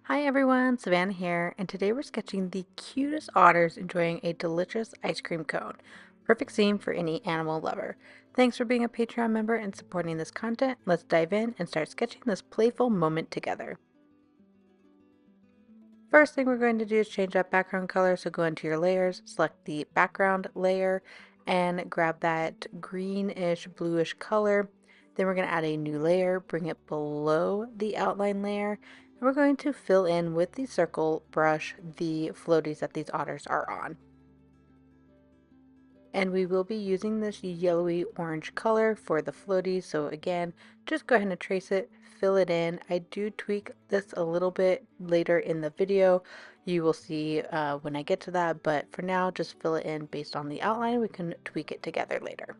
Hi everyone, Savannah here, and today we're sketching the cutest otters enjoying a delicious ice cream cone. Perfect scene for any animal lover. Thanks for being a Patreon member and supporting this content. Let's dive in and start sketching this playful moment together. First thing we're going to do is change up background color, so go into your layers, select the background layer, and grab that greenish bluish color. Then we're going to add a new layer, bring it below the outline layer, and we're going to fill in with the circle brush the floaties that these otters are on. And we will be using this yellowy orange color for the floaties. So again, just go ahead and trace it, fill it in. I do tweak this a little bit later in the video. You will see when I get to that, but for now, just fill it in based on the outline. We can tweak it together later.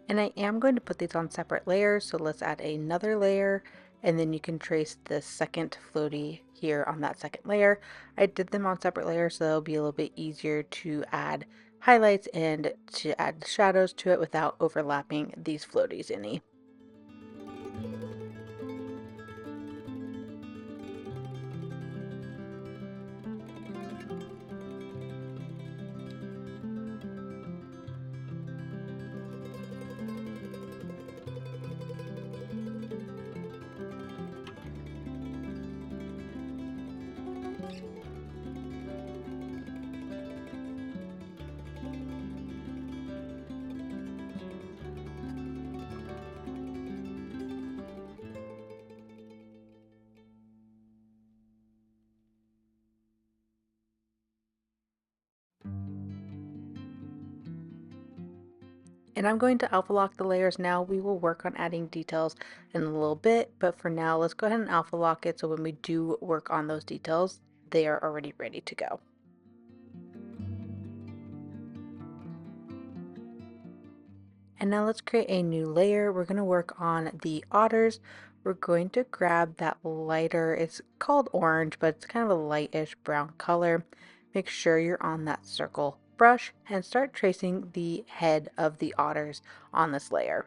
And I am going to put these on separate layers, so let's add another layer, and then you can trace the second floaty here on that second layer. I did them on separate layers, so it'll be a little bit easier to add highlights and to add shadows to it without overlapping these floaties any. And I'm going to alpha lock the layers now. We will work on adding details in a little bit, but for now, let's go ahead and alpha lock it so when we do work on those details, they are already ready to go. And now let's create a new layer. We're going to work on the otters. We're going to grab that lighter, it's called orange, but it's kind of a lightish brown color. Make sure you're on that circle brush and start tracing the head of the otters on this layer.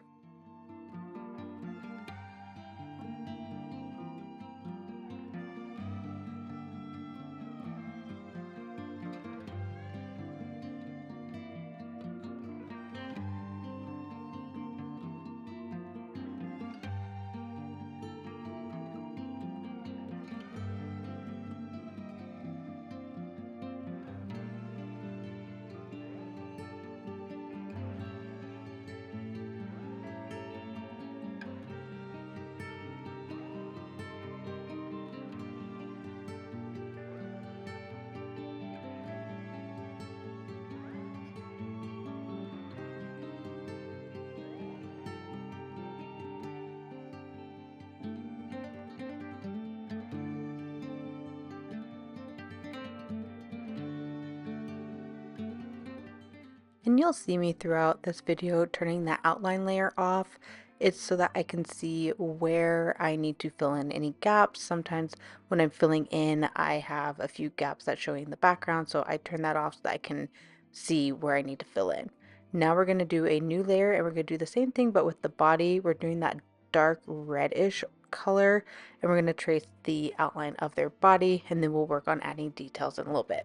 And you'll see me throughout this video turning that outline layer off. It's so that I can see where I need to fill in any gaps. Sometimes when I'm filling in, I have a few gaps that's showing the background, so I turn that off so that I can see where I need to fill in. Now we're going to do a new layer and we're going to do the same thing, but with the body. We're doing that dark reddish color and we're going to trace the outline of their body, and then we'll work on adding details in a little bit.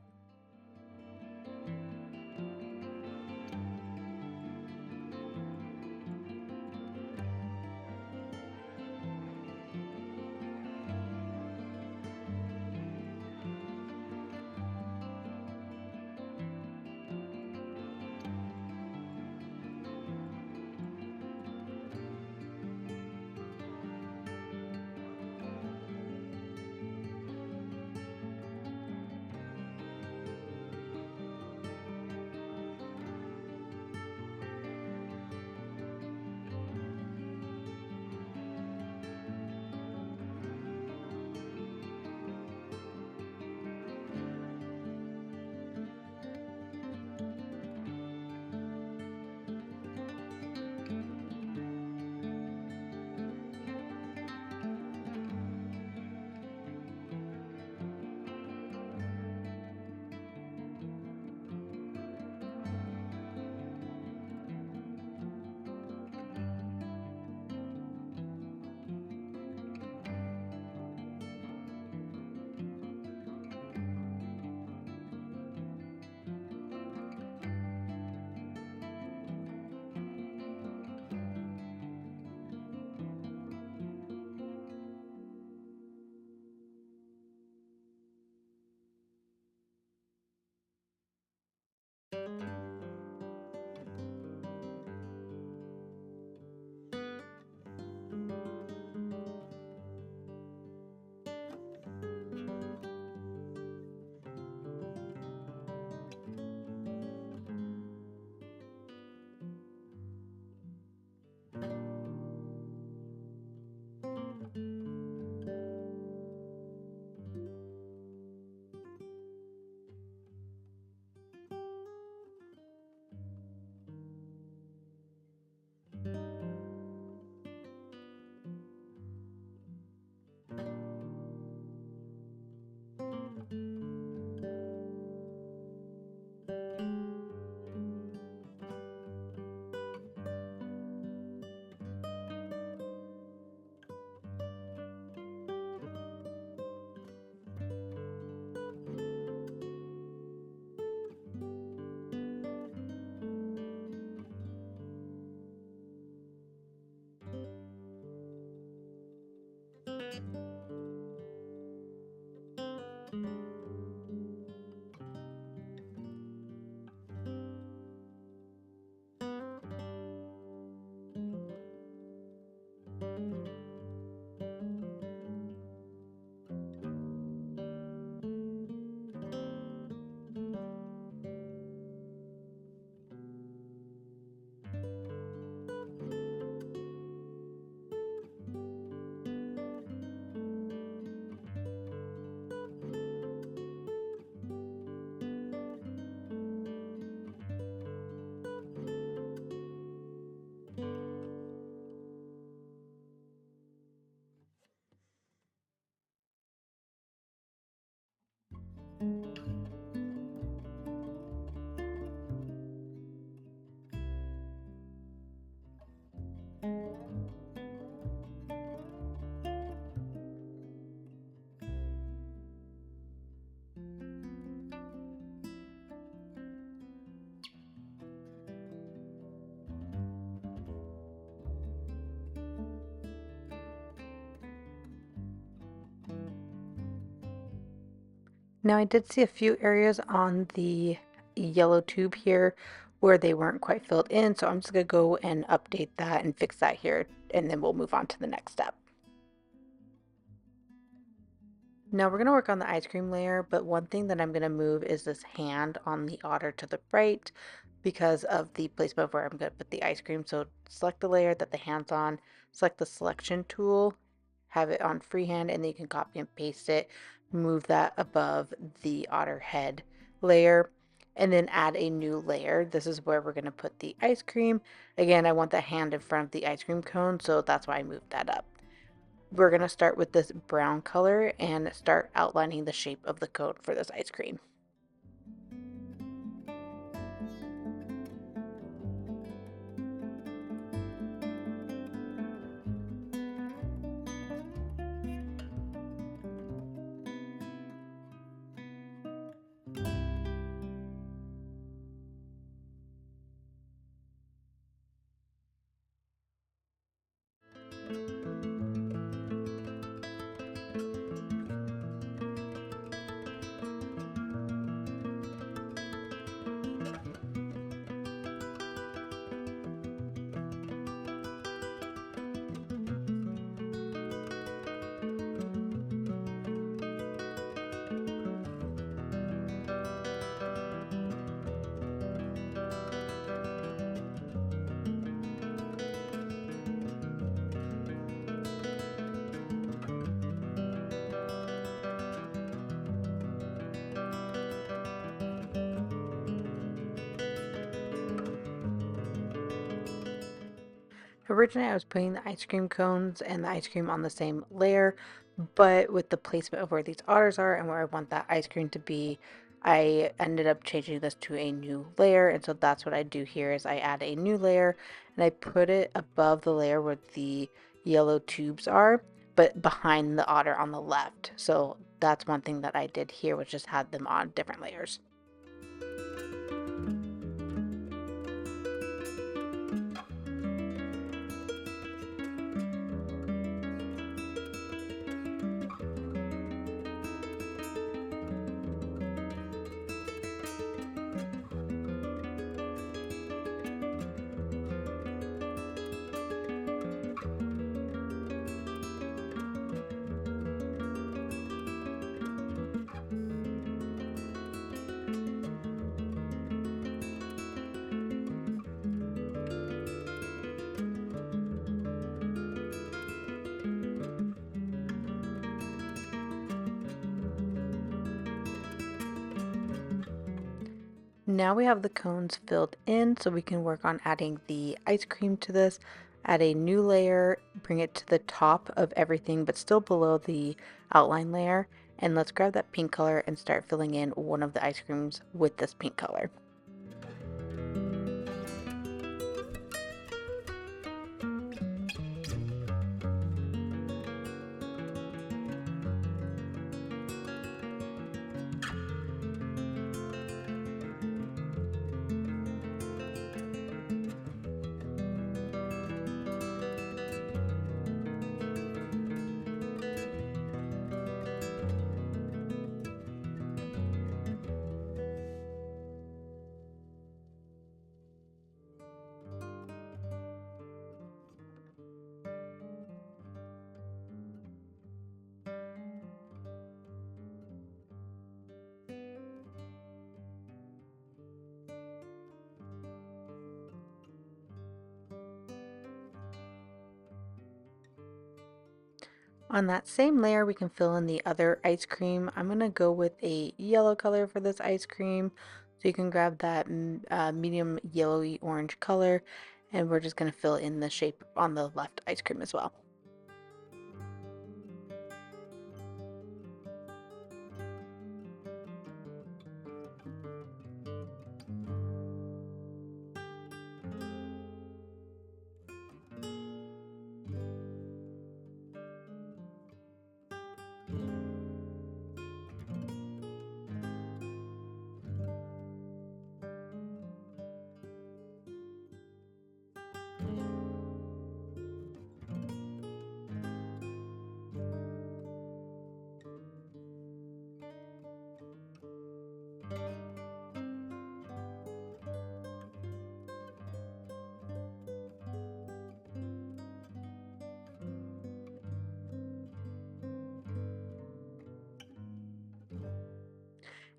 Now I did see a few areas on the yellow tube here where they weren't quite filled in, so I'm just gonna go and update that and fix that here, and then we'll move on to the next step. Now we're going to work on the ice cream layer, but one thing that I'm going to move is this hand on the otter to the right because of the placement of where I'm going to put the ice cream. So select the layer that the hand's on, select the selection tool, have it on freehand, and then you can copy and paste it, move that above the otter head layer, and then add a new layer. This is where we're going to put the ice cream. Again, I want the hand in front of the ice cream cone, so that's why I moved that up. We're going to start with this brown color and start outlining the shape of the cone for this ice cream. Originally, I was putting the ice cream cones and the ice cream on the same layer, but with the placement of where these otters are and where I want that ice cream to be, I ended up changing this to a new layer. And so that's what I do here is I add a new layer and I put it above the layer where the yellow tubes are, but behind the otter on the left. So that's one thing that I did here, was just had them on different layers. Now we have the cones filled in, so we can work on adding the ice cream to this. Add a new layer, bring it to the top of everything, but still below the outline layer. And let's grab that pink color and start filling in one of the ice creams with this pink color. On that same layer, we can fill in the other ice cream. I'm going to go with a yellow color for this ice cream. So you can grab that medium yellowy orange color, and we're just going to fill in the shape on the left ice cream as well.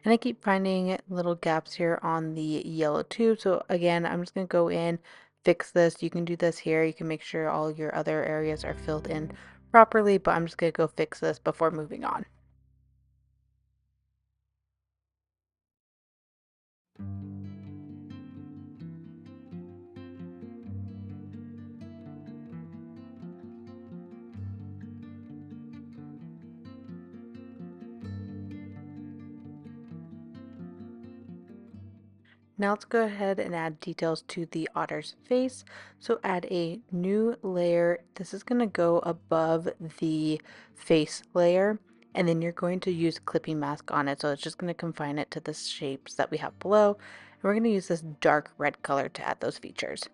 And I keep finding little gaps here on the yellow tube. So again, I'm just going to go in, fix this. You can do this here. You can make sure all your other areas are filled in properly, but I'm just going to go fix this before moving on. Now let's go ahead and add details to the otter's face. So add a new layer. This is going to go above the face layer, and then you're going to use clipping mask on it. So it's just going to confine it to the shapes that we have below. And we're going to use this dark red color to add those features.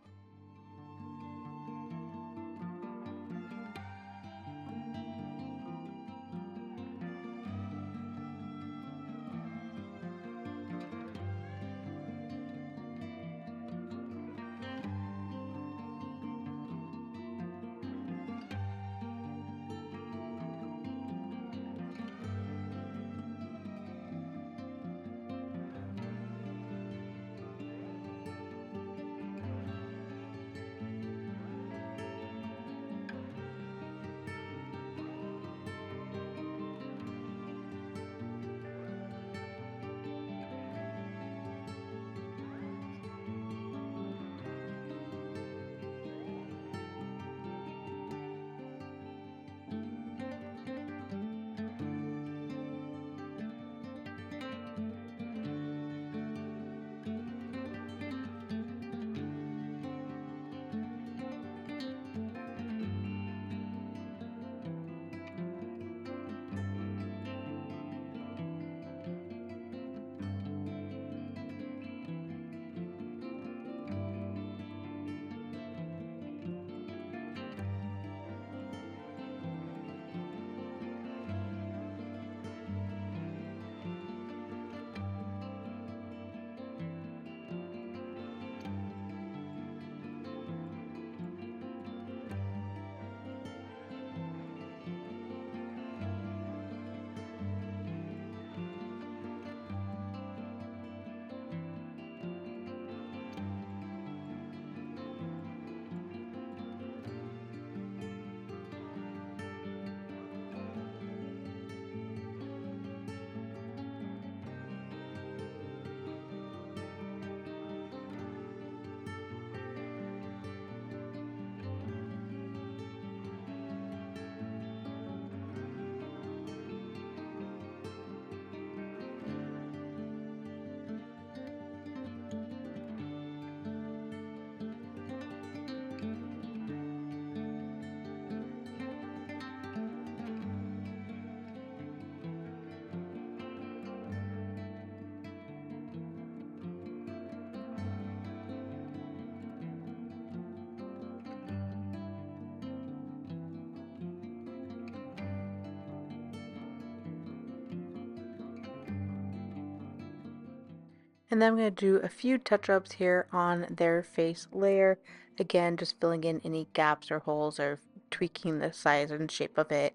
And then I'm going to do a few touch-ups here on their face layer. Again, just filling in any gaps or holes or tweaking the size and shape of it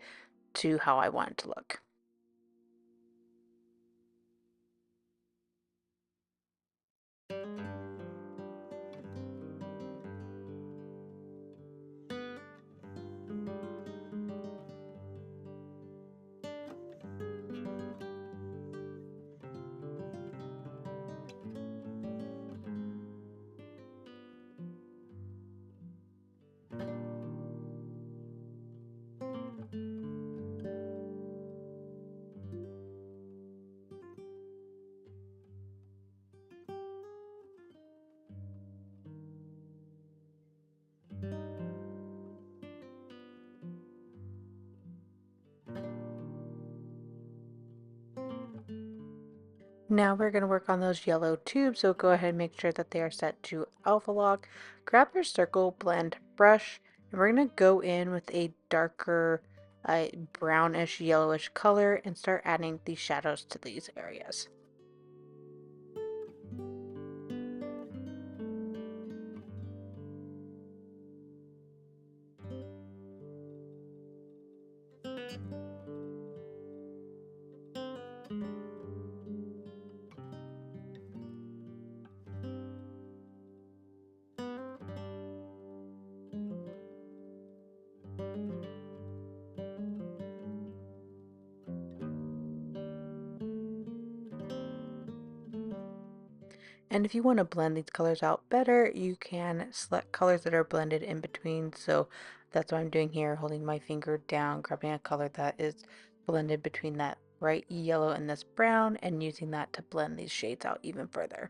to how I want it to look. Now we're going to work on those yellow tubes, so go ahead and make sure that they are set to alpha lock. Grab your circle blend brush, and we're going to go in with a darker brownish yellowish color and start adding the shadows to these areas. And if you want to blend these colors out better, you can select colors that are blended in between. So that's what I'm doing here, holding my finger down, grabbing a color that is blended between that bright yellow and this brown, and using that to blend these shades out even further.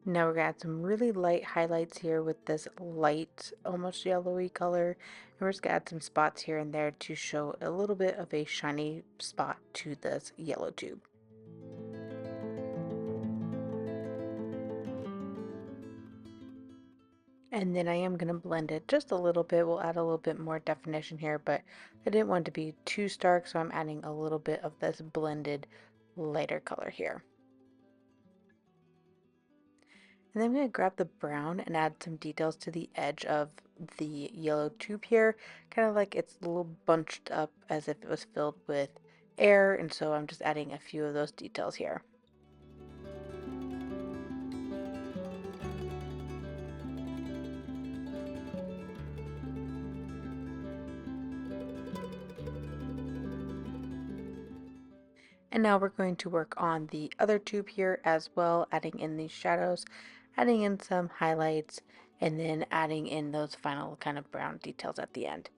Now we're gonna add some really light highlights here with this light, almost yellowy color. And we're just gonna add some spots here and there to show a little bit of a shiny spot to this yellow tube. And then I am gonna blend it just a little bit. We'll add a little bit more definition here, but I didn't want it to be too stark, so I'm adding a little bit of this blended lighter color here. And then I'm going to grab the brown and add some details to the edge of the yellow tube here, kind of like it's a little bunched up as if it was filled with air, and so I'm just adding a few of those details here. And now we're going to work on the other tube here as well, adding in these shadows, adding in some highlights, and then adding in those final kind of brown details at the end.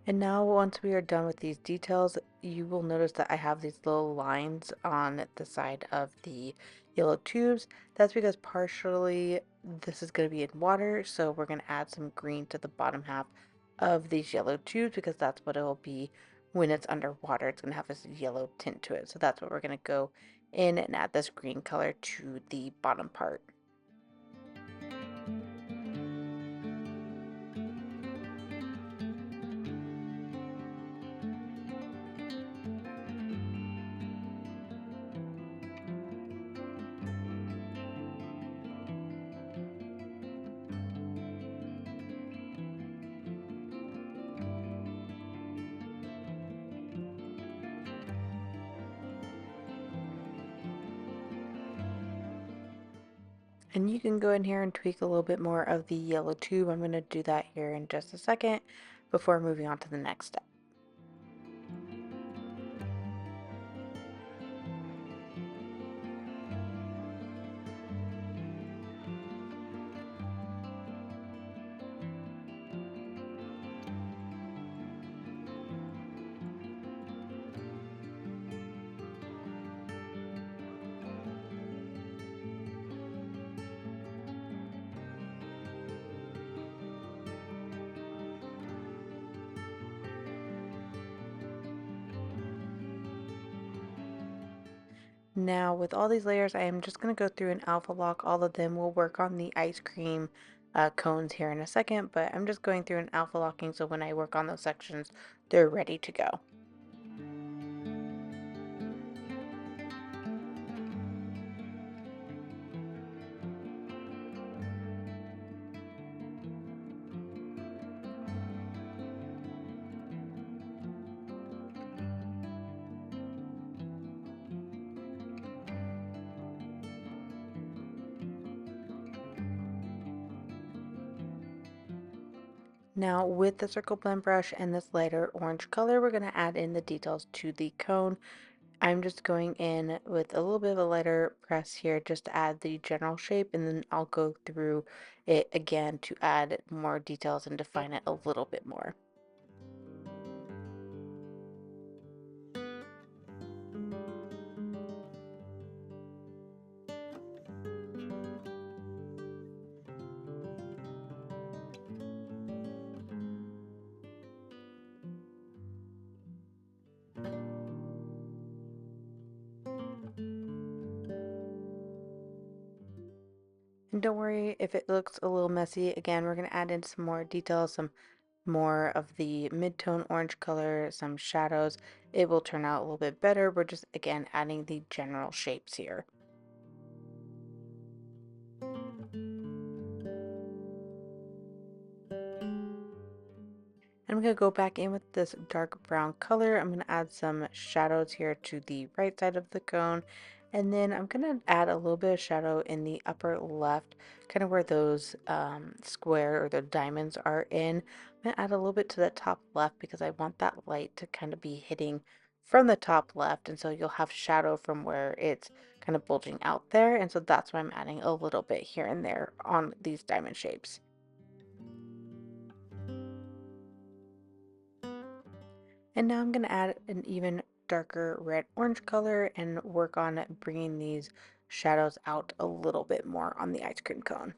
And now once we are done with these details, you will notice that I have these little lines on the side of the yellow tubes. That's because partially this is going to be in water, so we're going to add some green to the bottom half of these yellow tubes because that's what it will be when it's underwater. It's going to have this yellow tint to it. So that's what we're going to go in and add this green color to the bottom part. And you can go in here and tweak a little bit more of the yellow tube. I'm going to do that here in just a second before moving on to the next step. Now with all these layers, I am just going to go through and alpha lock all of them. We'll work on the ice cream cones here in a second, but I'm just going through and alpha locking so when I work on those sections, they're ready to go. Now with the circle blend brush and this lighter orange color, we're going to add in the details to the cone. I'm just going in with a little bit of a lighter press here just to add the general shape, and then I'll go through it again to add more details and define it a little bit more. And don't worry if it looks a little messy. Again, we're going to add in some more details, some more of the mid-tone orange color, some shadows. It will turn out a little bit better. We're just, again, adding the general shapes here. I'm going to go back in with this dark brown color. I'm going to add some shadows here to the right side of the cone. And then I'm going to add a little bit of shadow in the upper left, kind of where those square or the diamonds are in. I'm going to add a little bit to the top left because I want that light to kind of be hitting from the top left. And so you'll have shadow from where it's kind of bulging out there. And so that's why I'm adding a little bit here and there on these diamond shapes. And now I'm going to add an even darker red orange color and work on bringing these shadows out a little bit more on the ice cream cone.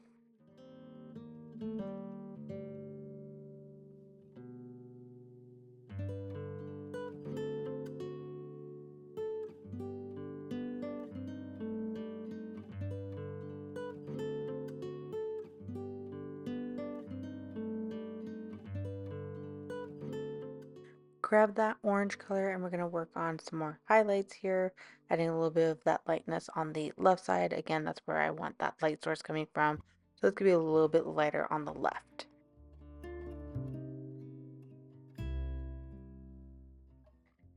Grab that orange color and we're going to work on some more highlights here, adding a little bit of that lightness on the left side. Again, that's where I want that light source coming from. So it's going to be a little bit lighter on the left.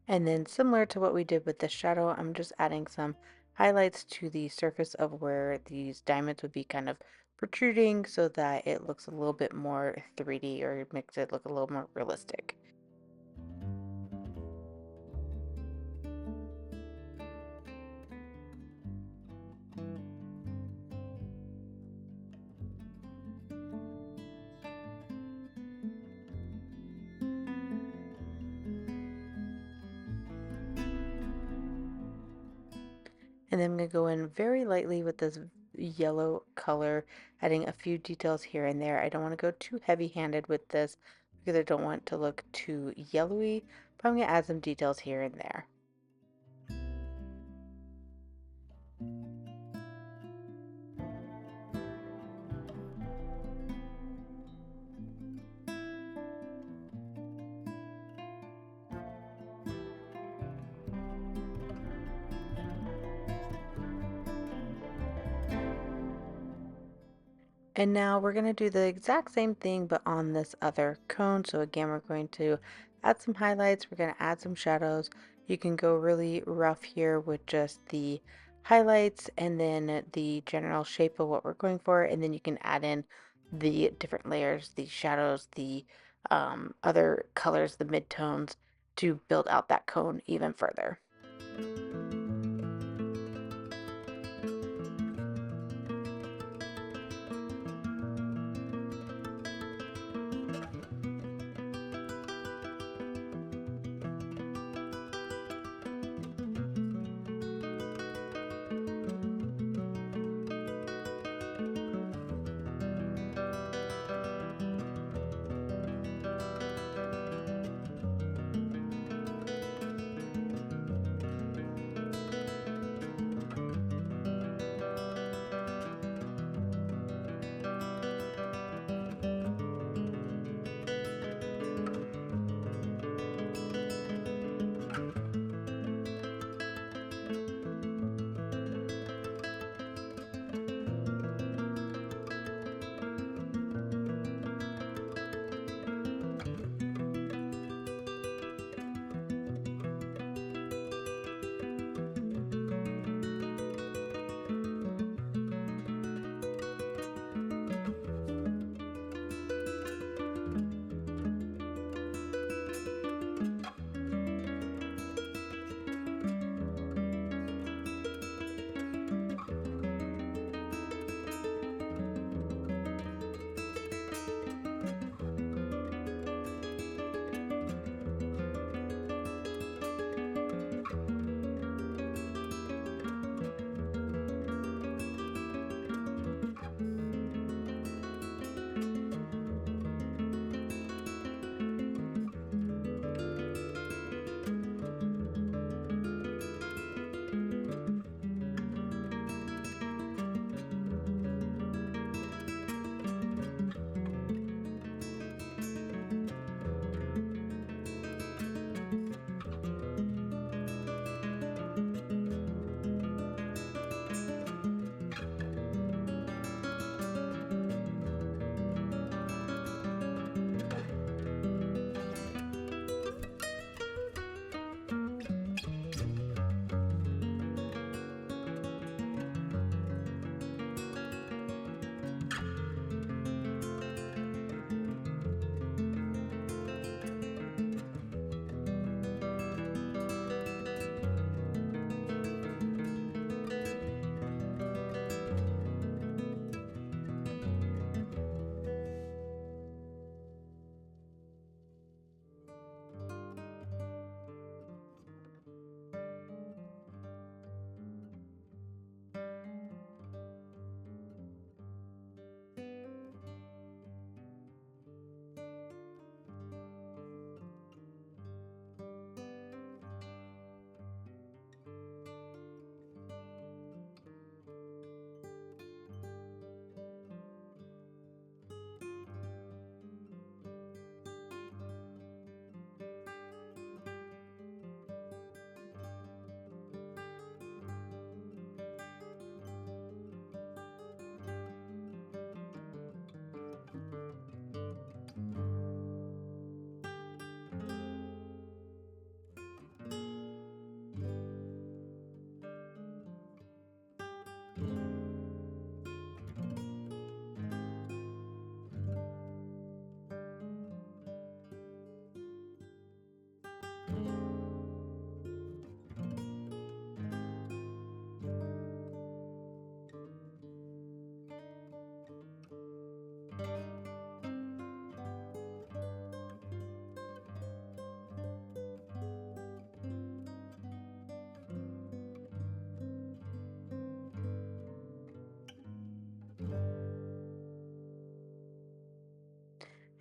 And then similar to what we did with the shadow, I'm just adding some highlights to the surface of where these diamonds would be kind of protruding so that it looks a little bit more 3D or makes it look a little more realistic. And then I'm going to go in very lightly with this yellow color, adding a few details here and there. I don't want to go too heavy-handed with this because I don't want it to look too yellowy, but I'm going to add some details here and there. And now we're going to do the exact same thing, but on this other cone. So again, we're going to add some highlights. We're going to add some shadows. You can go really rough here with just the highlights and then the general shape of what we're going for. And then you can add in the different layers, the shadows, the other colors, the midtones to build out that cone even further.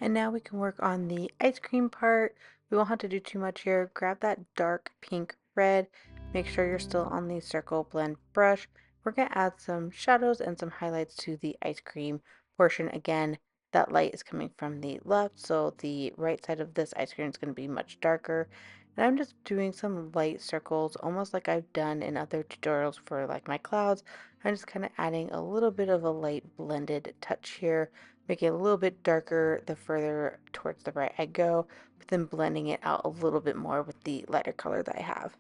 And now we can work on the ice cream part. We won't have to do too much here. Grab that dark pink red. Make sure you're still on the circle blend brush. We're going to add some shadows and some highlights to the ice cream portion. Again, that light is coming from the left, so the right side of this ice cream is going to be much darker. And I'm just doing some light circles, almost like I've done in other tutorials for like my clouds. I'm just kind of adding a little bit of a light blended touch here, make it a little bit darker the further towards the right I go, but then blending it out a little bit more with the lighter color that I have.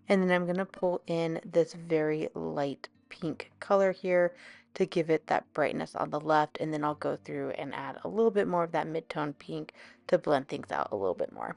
And then I'm going to pull in this very light pink color here to give it that brightness on the left, and then I'll go through and add a little bit more of that mid-tone pink to blend things out a little bit more.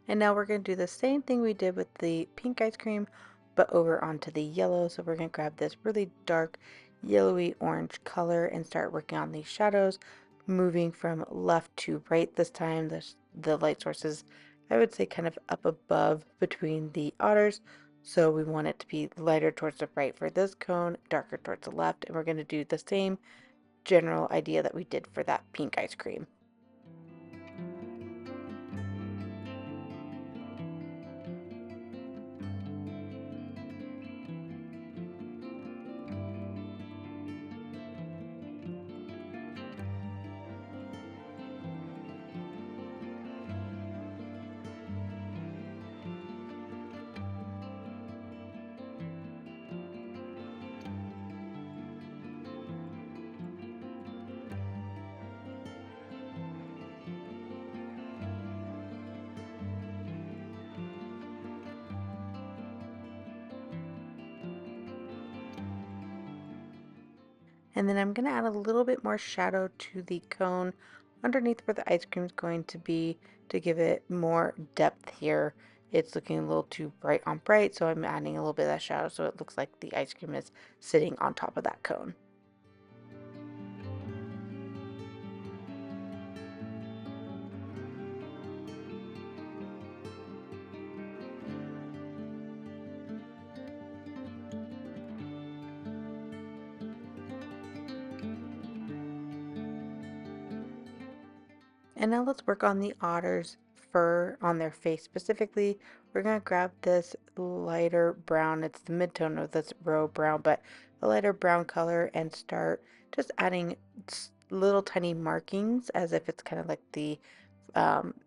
And now we're going to do the same thing we did with the pink ice cream, but over onto the yellow. So we're going to grab this really dark yellowy orange color and start working on these shadows, moving from left to right this time. The light sources, I would say, kind of up above between the otters. So we want it to be lighter towards the right for this cone, darker towards the left. And we're going to do the same general idea that we did for that pink ice cream. And then I'm going to add a little bit more shadow to the cone underneath where the ice cream is going to be to give it more depth here. It's looking a little too bright on bright, so I'm adding a little bit of that shadow so it looks like the ice cream is sitting on top of that cone. And now let's work on the otter's fur on their face specifically. We're going to grab this lighter brown. It's the mid-tone of this row brown, but a lighter brown color, and start just adding little tiny markings as if it's kind of like the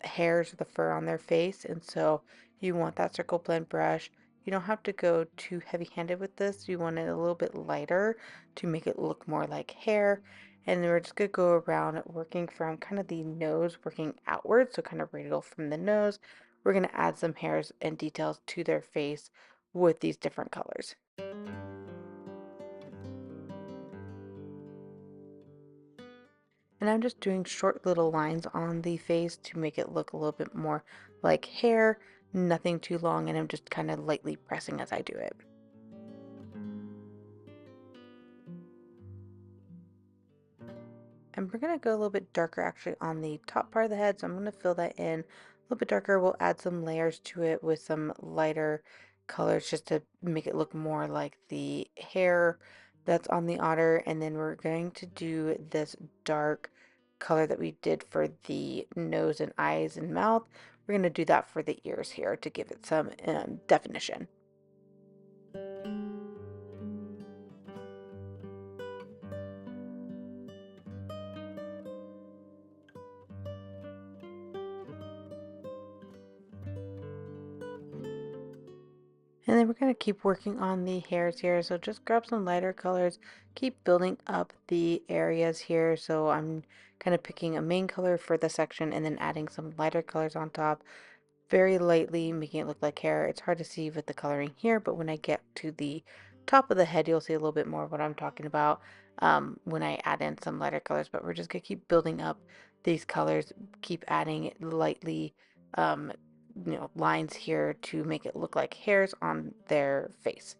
hairs or the fur on their face. And so you want that circle blend brush. You don't have to go too heavy-handed with this. You want it a little bit lighter to make it look more like hair. And then we're just going to go around working from kind of the nose, working outwards, so kind of radial from the nose. We're going to add some hairs and details to their face with these different colors. And I'm just doing short little lines on the face to make it look a little bit more like hair, nothing too long, and I'm just kind of lightly pressing as I do it. And we're going to go a little bit darker actually on the top part of the head, so I'm going to fill that in a little bit darker. We'll add some layers to it with some lighter colors just to make it look more like the hair that's on the otter. And then we're going to do this dark color that we did for the nose and eyes and mouth. We're going to do that for the ears here to give it some definition. And then we're going to keep working on the hairs here. So just grab some lighter colors, keep building up the areas here. So I'm kind of picking a main color for the section and then adding some lighter colors on top. very lightly, making it look like hair. It's hard to see with the coloring here, but when I get to the top of the head, you'll see a little bit more of what I'm talking about when I add in some lighter colors. But we're just going to keep building up these colors, keep adding lightly, um, lines here to make it look like hairs on their face.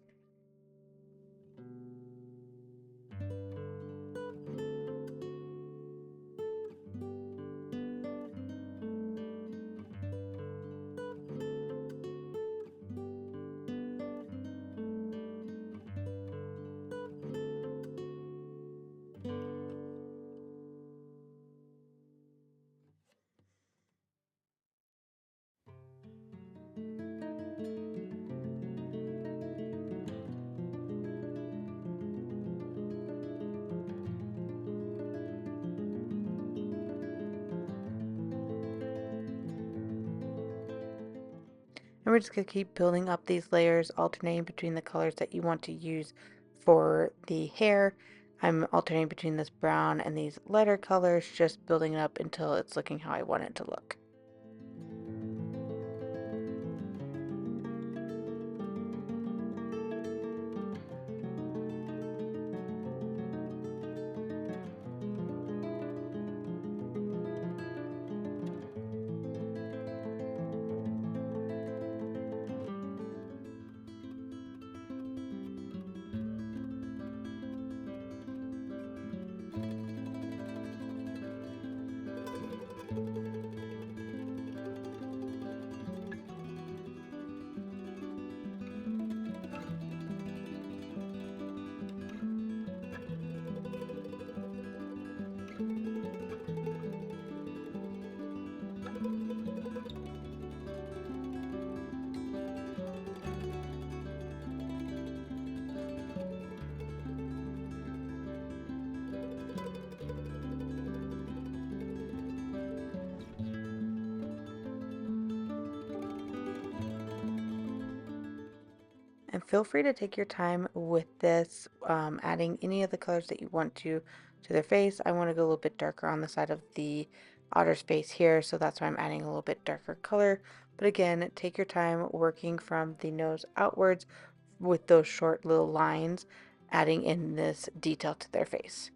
And we're just going to keep building up these layers, alternating between the colors that you want to use for the hair. I'm alternating between this brown and these lighter colors, just building it up until it's looking how I want it to look. And feel free to take your time with this, adding any of the colors that you want to their face. I want to go a little bit darker on the side of the otter's face here, so that's why I'm adding a little bit darker color. But again, take your time working from the nose outwards with those short little lines, adding in this detail to their face.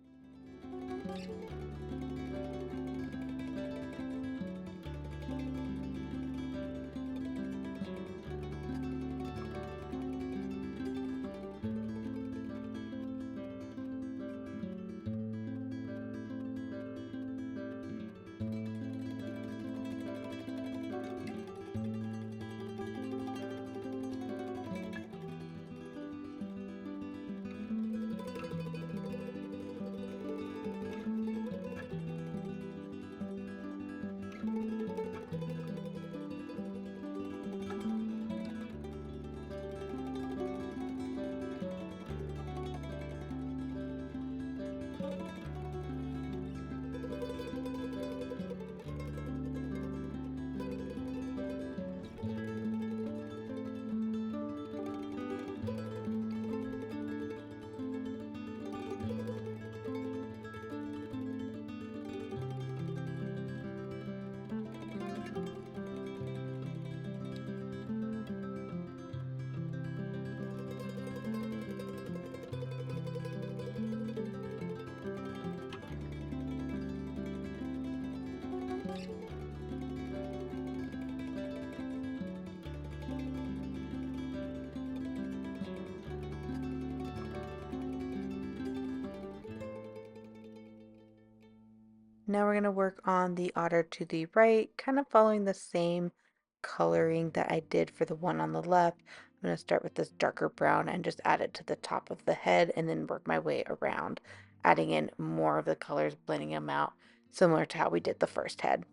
Now we're going to work on the otter to the right, kind of following the same coloring that I did for the one on the left. I'm going to start with this darker brown and just add it to the top of the head and then work my way around, adding in more of the colors, blending them out, similar to how we did the first head.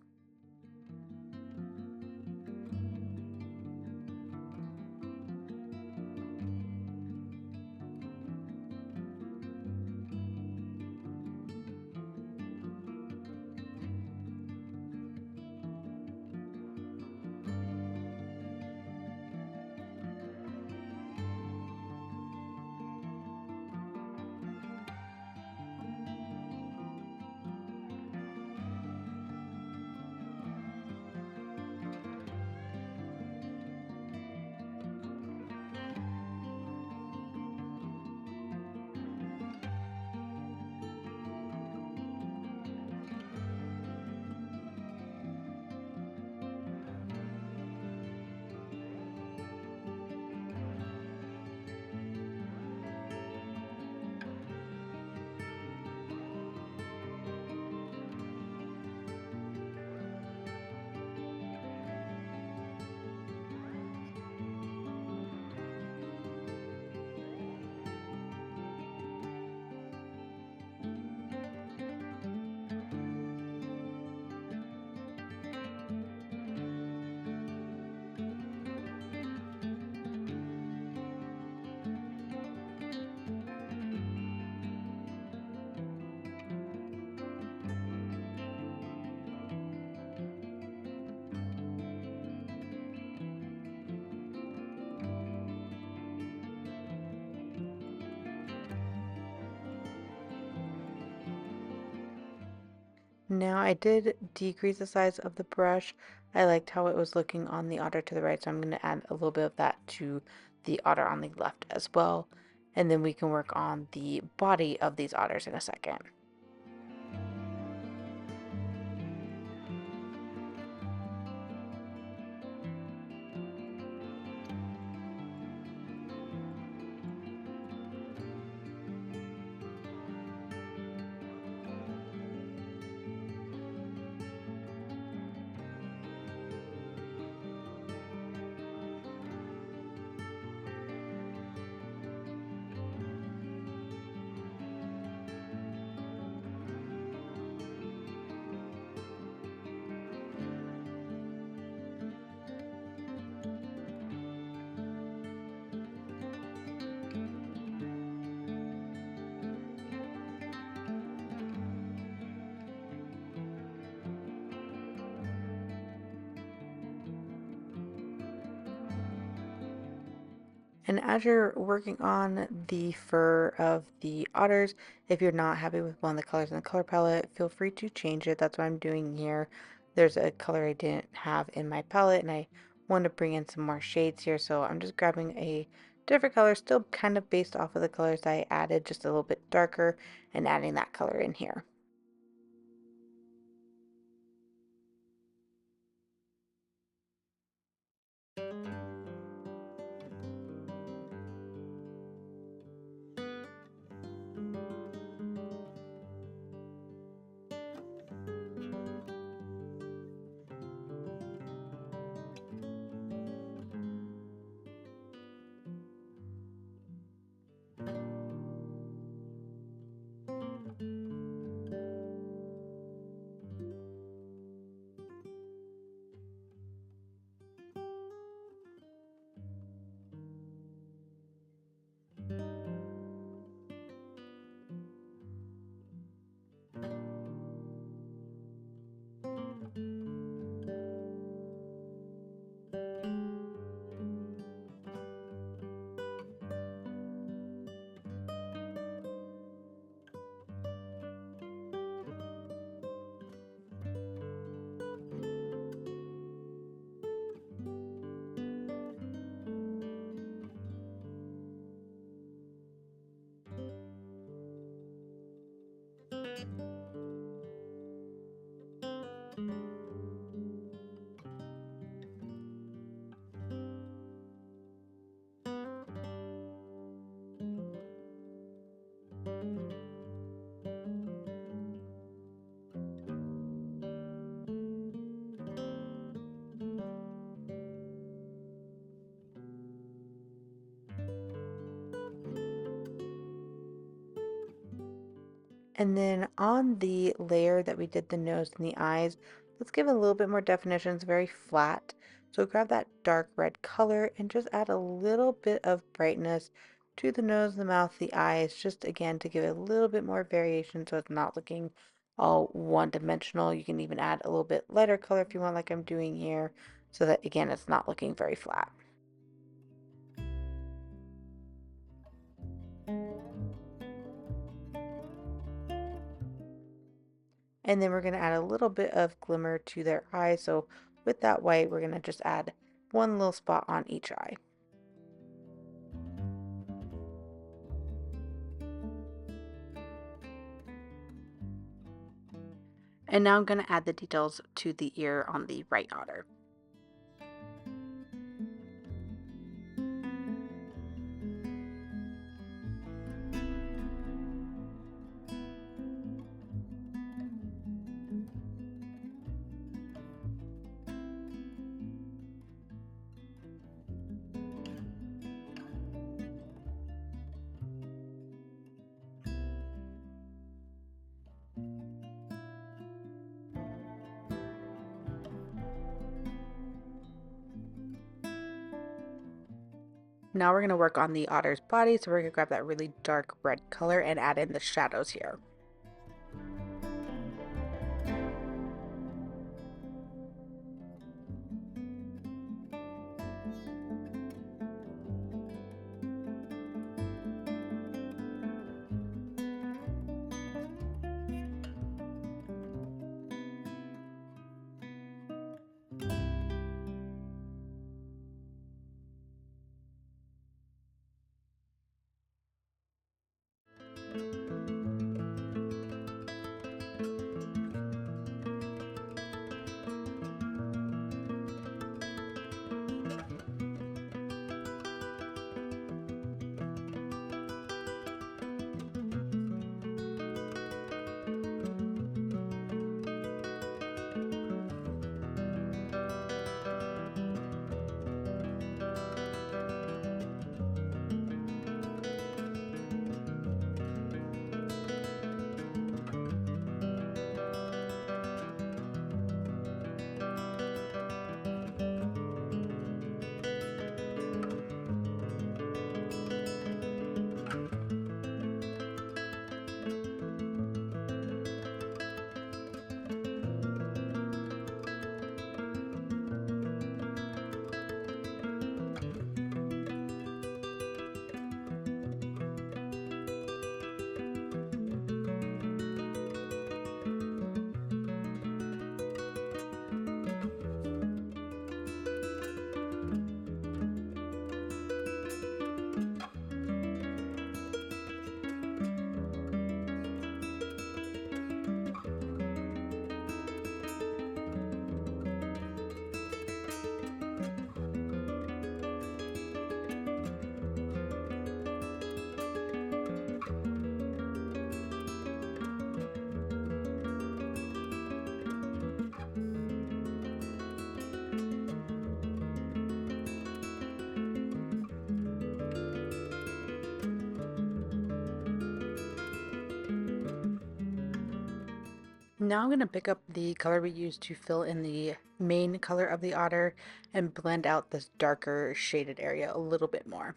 Now I did decrease the size of the brush. I liked how it was looking on the otter to the right, so I'm going to add a little bit of that to the otter on the left as well. And then we can work on the body of these otters in a second. And as you're working on the fur of the otters, if you're not happy with one of the colors in the color palette, feel free to change it. That's what I'm doing here. There's a color I didn't have in my palette, and I want to bring in some more shades here. So I'm just grabbing a different color, still kind of based off of the colors I added, just a little bit darker, and adding that color in here. And then on the layer that we did the nose and the eyes, let's give it a little bit more definition. It's very flat. So grab that dark red color and just add a little bit of brightness to the nose, the mouth, the eyes, just again to give it a little bit more variation so it's not looking all one-dimensional. You can even add a little bit lighter color if you want, like I'm doing here, so that again, it's not looking very flat. And then we're going to add a little bit of glimmer to their eyes. So with that white, we're going to just add one little spot on each eye. And now I'm going to add the details to the ear on the right otter. Now we're going to work on the otter's body. So we're going to grab that really dark red color and add in the shadows here. Now I'm going to pick up the color we used to fill in the main color of the otter and blend out this darker shaded area a little bit more.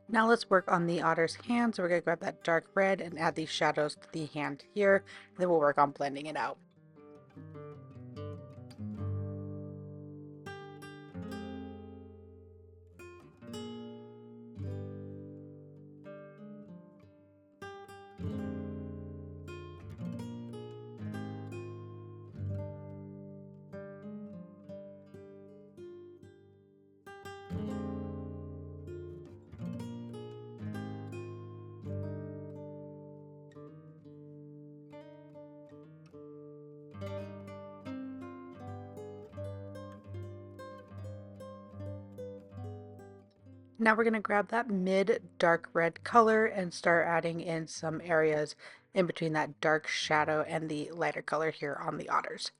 Now let's work on the otter's hand. So we're going to grab that dark red and add these shadows to the hand here. Then we'll work on blending it out. Now we're going to grab that mid dark red color and start adding in some areas in between that dark shadow and the lighter color here on the otters.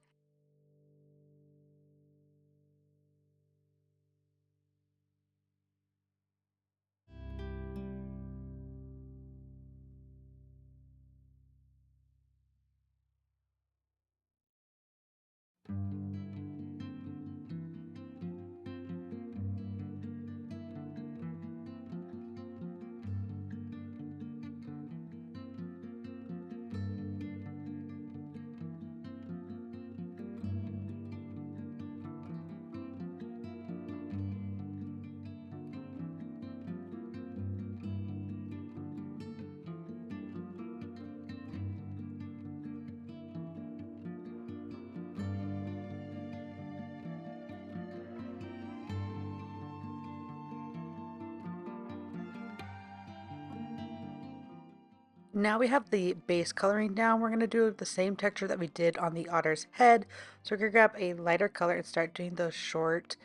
Now we have the base coloring down. We're going to do the same texture that we did on the otter's head. So we're going to grab a lighter color and start doing those short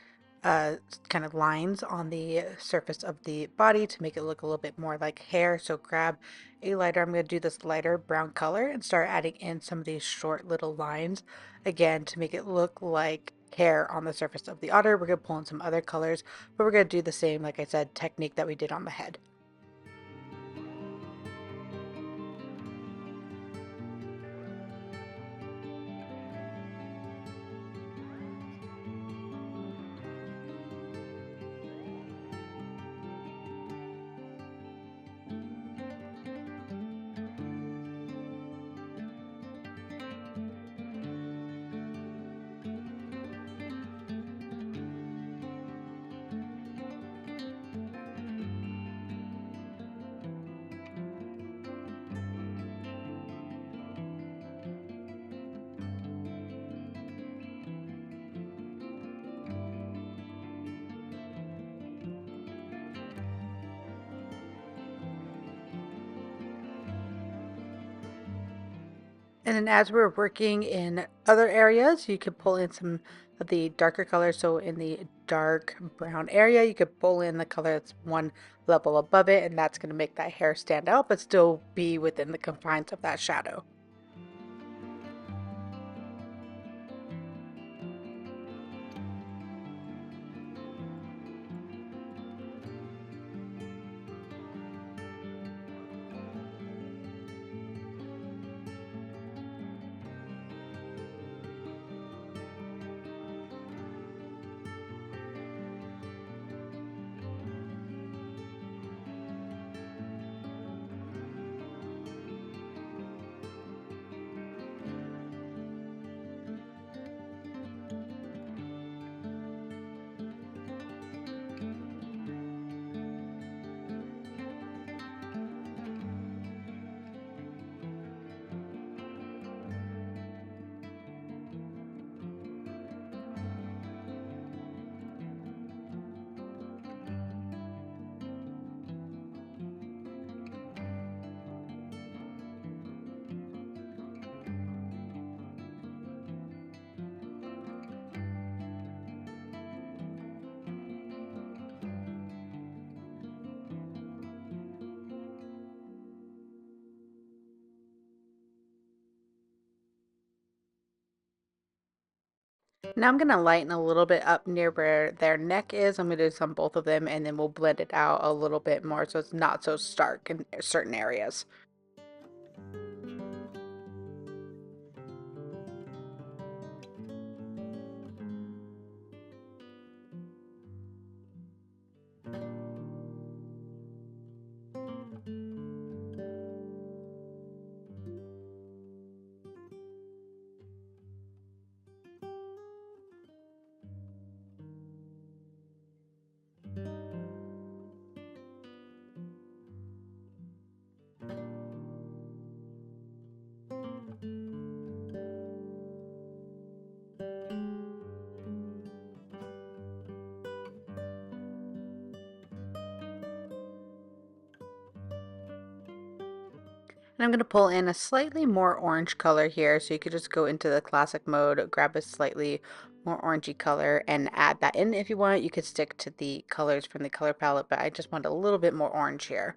kind of lines on the surface of the body to make it look a little bit more like hair. So grab a lighter, I'm going to do this lighter brown color and start adding in some of these short little lines again to make it look like hair on the surface of the otter. We're going to pull in some other colors, but we're going to do the same, like I said, technique that we did on the head. And then as we're working in other areas, you could pull in some of the darker colors. So in the dark brown area, you could pull in the color that's one level above it, and that's going to make that hair stand out, but still be within the confines of that shadow. Now I'm going to lighten a little bit up near where their neck is. I'm going to do this on both of them, and then we'll blend it out a little bit more so it's not so stark in certain areas. And I'm going to pull in a slightly more orange color here, so you could just go into the classic mode, grab a slightly more orangey color and add that in. If you want, you could stick to the colors from the color palette, but I just want a little bit more orange here.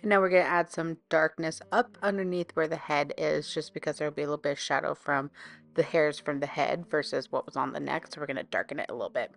And now we're going to add some darkness up underneath where the head is, just because there'll be a little bit of shadow from the hairs from the head versus what was on the neck. So we're going to darken it a little bit.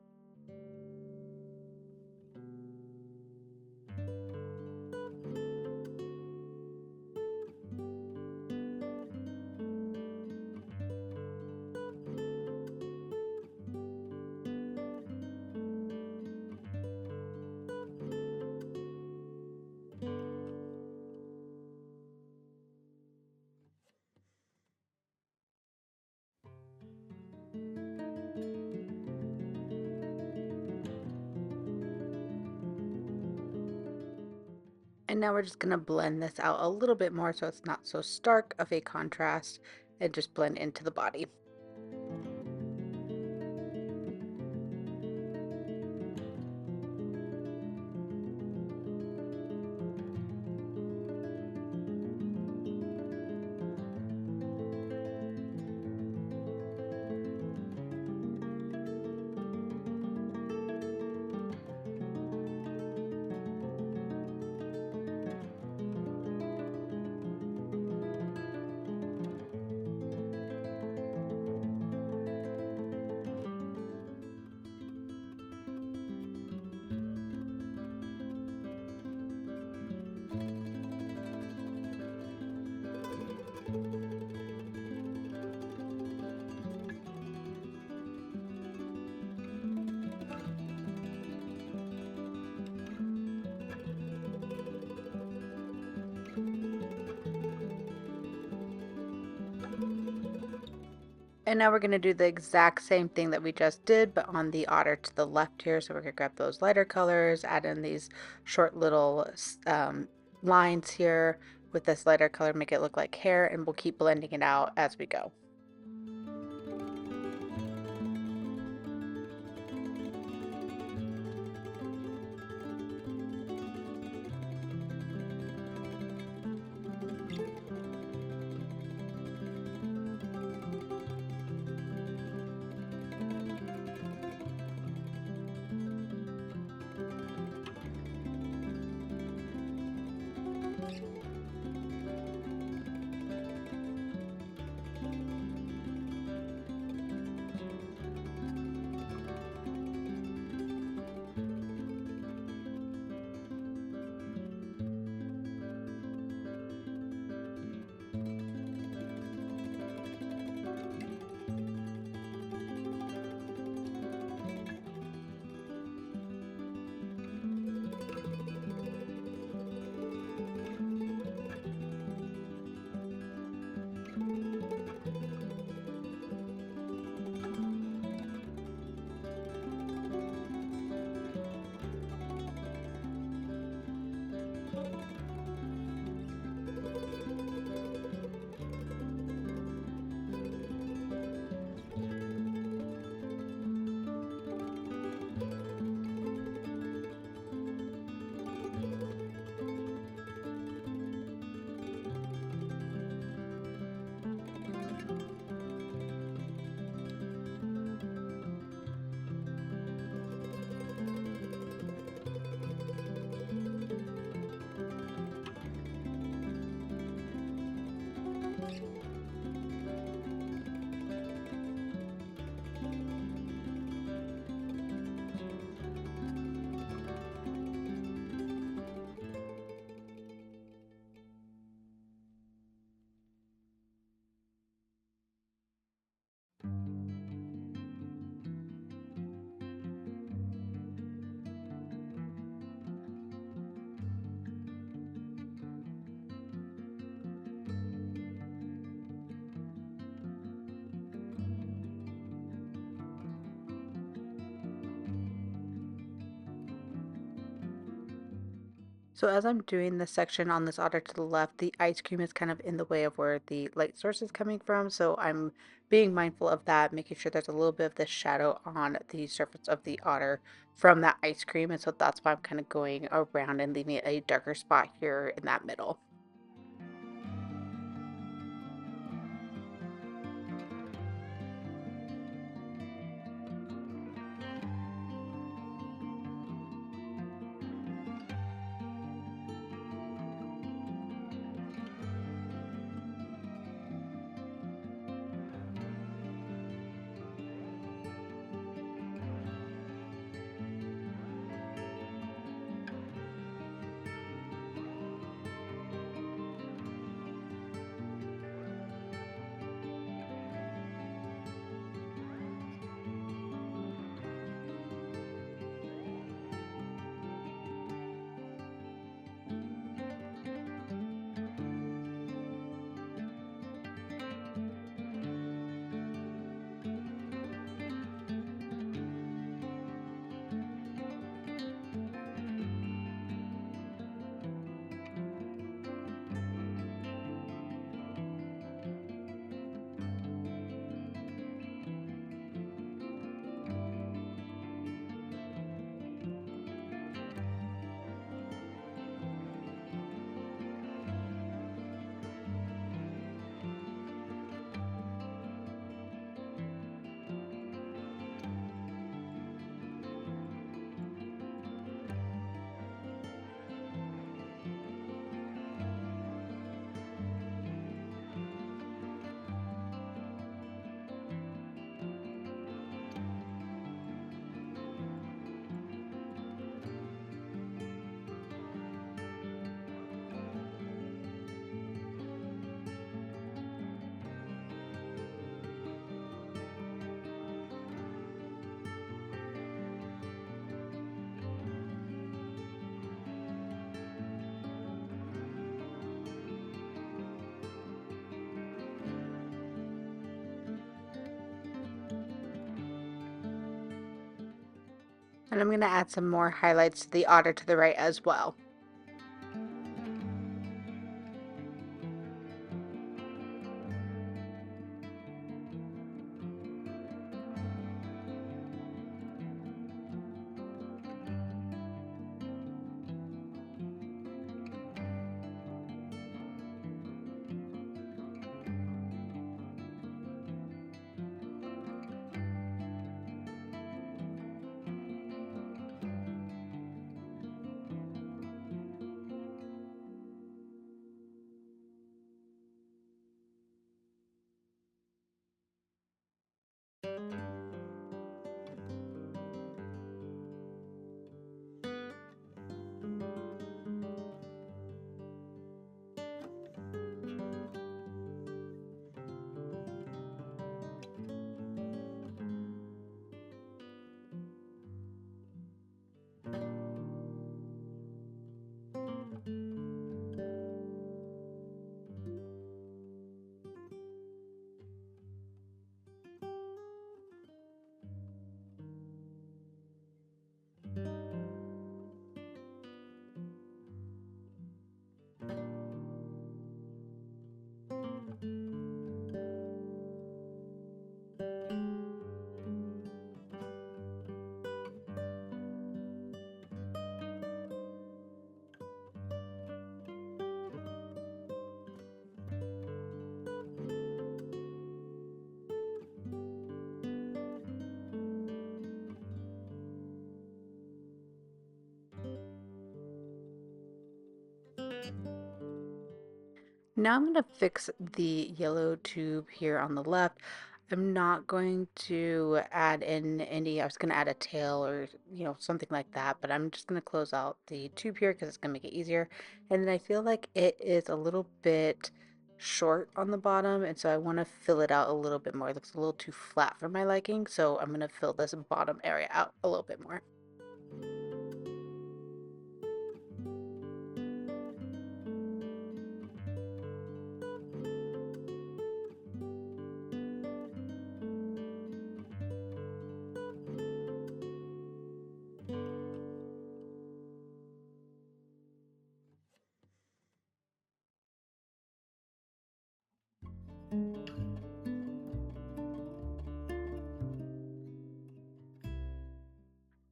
And now we're just going to blend this out a little bit more so it's not so stark of a contrast and just blend into the body. And now we're going to do the exact same thing that we just did, but on the otter to the left here. So we're going to grab those lighter colors, add in these short little lines here with this lighter color, make it look like hair, and we'll keep blending it out as we go. So as I'm doing this section on this otter to the left, the ice cream is kind of in the way of where the light source is coming from. So I'm being mindful of that, making sure there's a little bit of the shadow on the surface of the otter from that ice cream. And so that's why I'm kind of going around and leaving a darker spot here in that middle. And I'm going to add some more highlights to the otter to the right as well. Now I'm going to fix the yellow tube here on the left. I'm not going to add in any, I was going to add a tail or, something like that, but I'm just going to close out the tube here because it's going to make it easier. And then I feel like it is a little bit short on the bottom, and so I want to fill it out a little bit more. It looks a little too flat for my liking, so I'm going to fill this bottom area out a little bit more.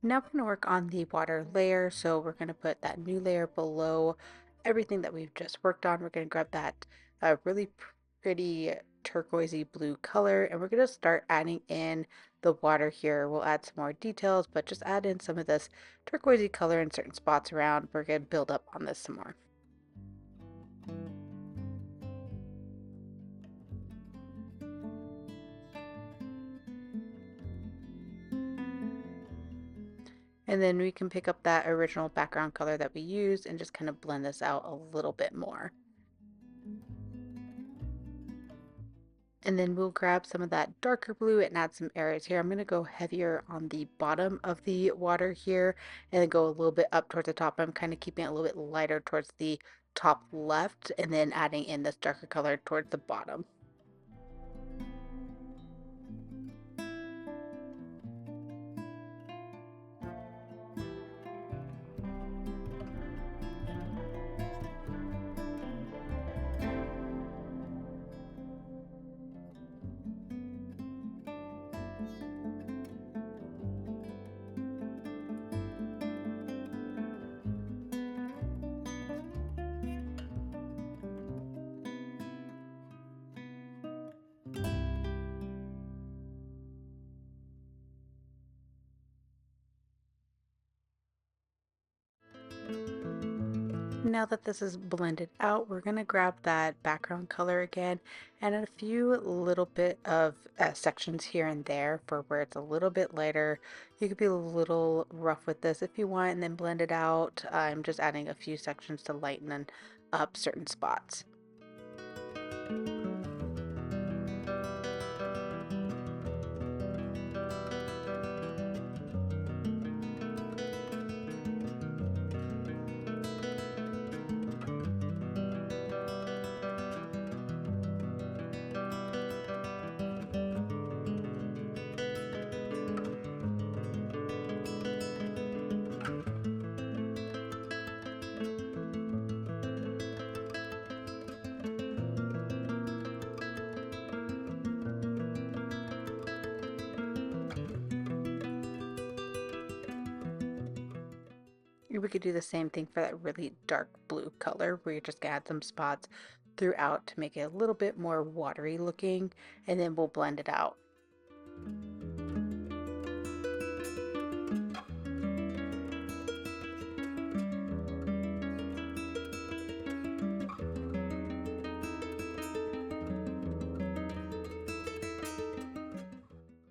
Now we're going to work on the water layer. So we're going to put that new layer below everything that we've just worked on. We're going to grab that really pretty turquoisey blue color, and we're going to start adding in the water here. We'll add some more details, but just add in some of this turquoisey color in certain spots around. We're going to build up on this some more. And then we can pick up that original background color that we used and just kind of blend this out a little bit more. And then we'll grab some of that darker blue and add some areas here. I'm going to go heavier on the bottom of the water here and then go a little bit up towards the top. I'm kind of keeping it a little bit lighter towards the top left and then adding in this darker color towards the bottom. Now that this is blended out, we're going to grab that background color again and add a few little bit of sections here and there for where it's a little bit lighter. You could be a little rough with this if you want and then blend it out. I'm just adding a few sections to lighten up certain spots. We could do the same thing for that really dark blue color where you're just gonna add some spots throughout to make it a little bit more watery looking, and then we'll blend it out.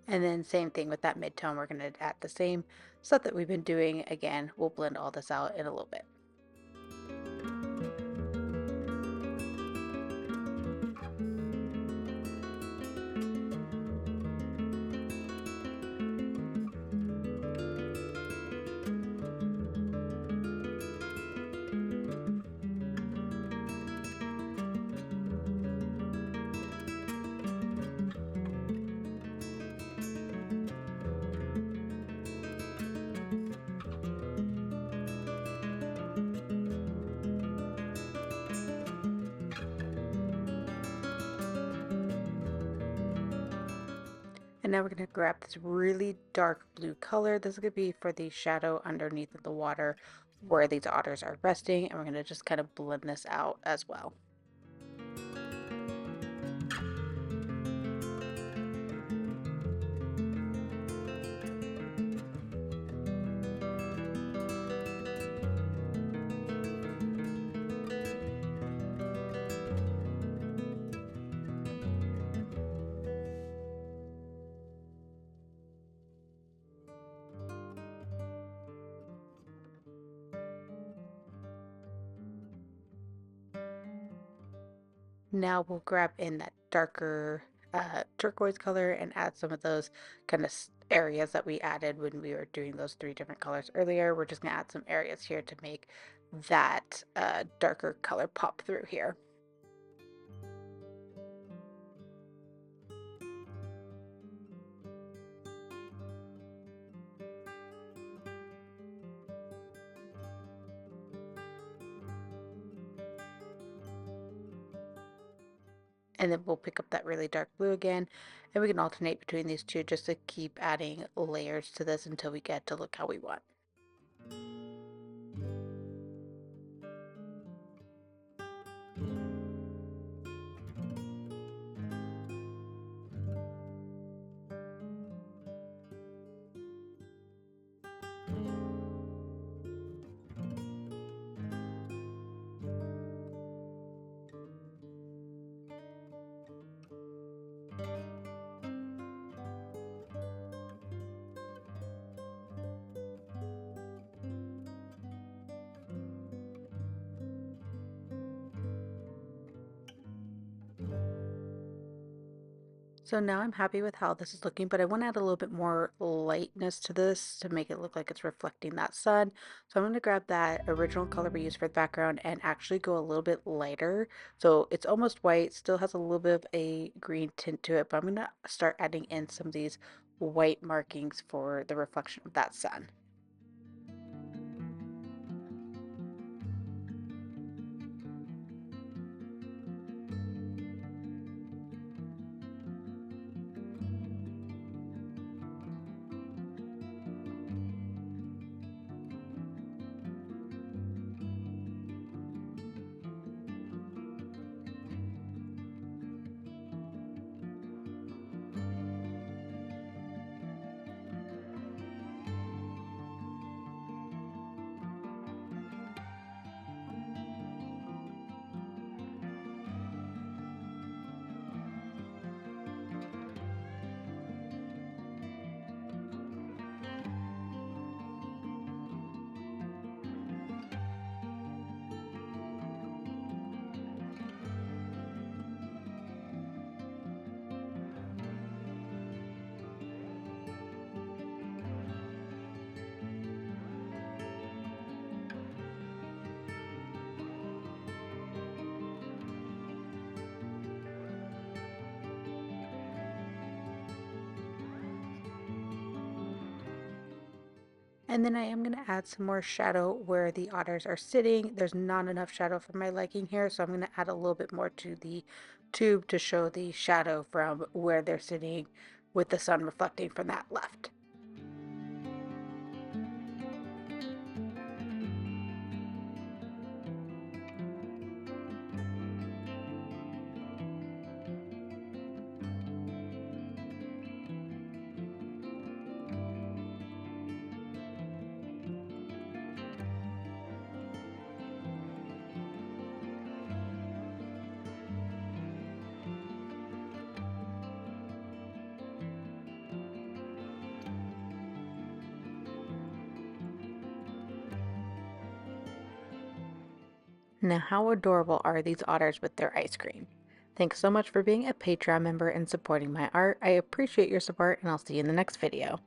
And then same thing with that mid-tone, we're gonna add the same stuff that we've been doing. Again, we'll blend all this out in a little bit. And now we're going to grab this really dark blue color. This is going to be for the shadow underneath the water where these otters are resting. And we're going to just kind of blend this out as well. Now we'll grab in that darker turquoise color and add some of those kind of areas that we added when we were doing those three different colors earlier. We're just going to add some areas here to make that darker color pop through here. And then we'll pick up that really dark blue again, and we can alternate between these two just to keep adding layers to this until we get to look how we want. So now I'm happy with how this is looking, but I want to add a little bit more lightness to this to make it look like it's reflecting that sun. So I'm going to grab that original color we used for the background and actually go a little bit lighter. So it's almost white, still has a little bit of a green tint to it, but I'm going to start adding in some of these white markings for the reflection of that sun. And then I am going to add some more shadow where the otters are sitting. There's not enough shadow for my liking here, so I'm going to add a little bit more to the tube to show the shadow from where they're sitting with the sun reflecting from that left. Now, how adorable are these otters with their ice cream? Thanks so much for being a Patreon member and supporting my art. I appreciate your support, and I'll see you in the next video.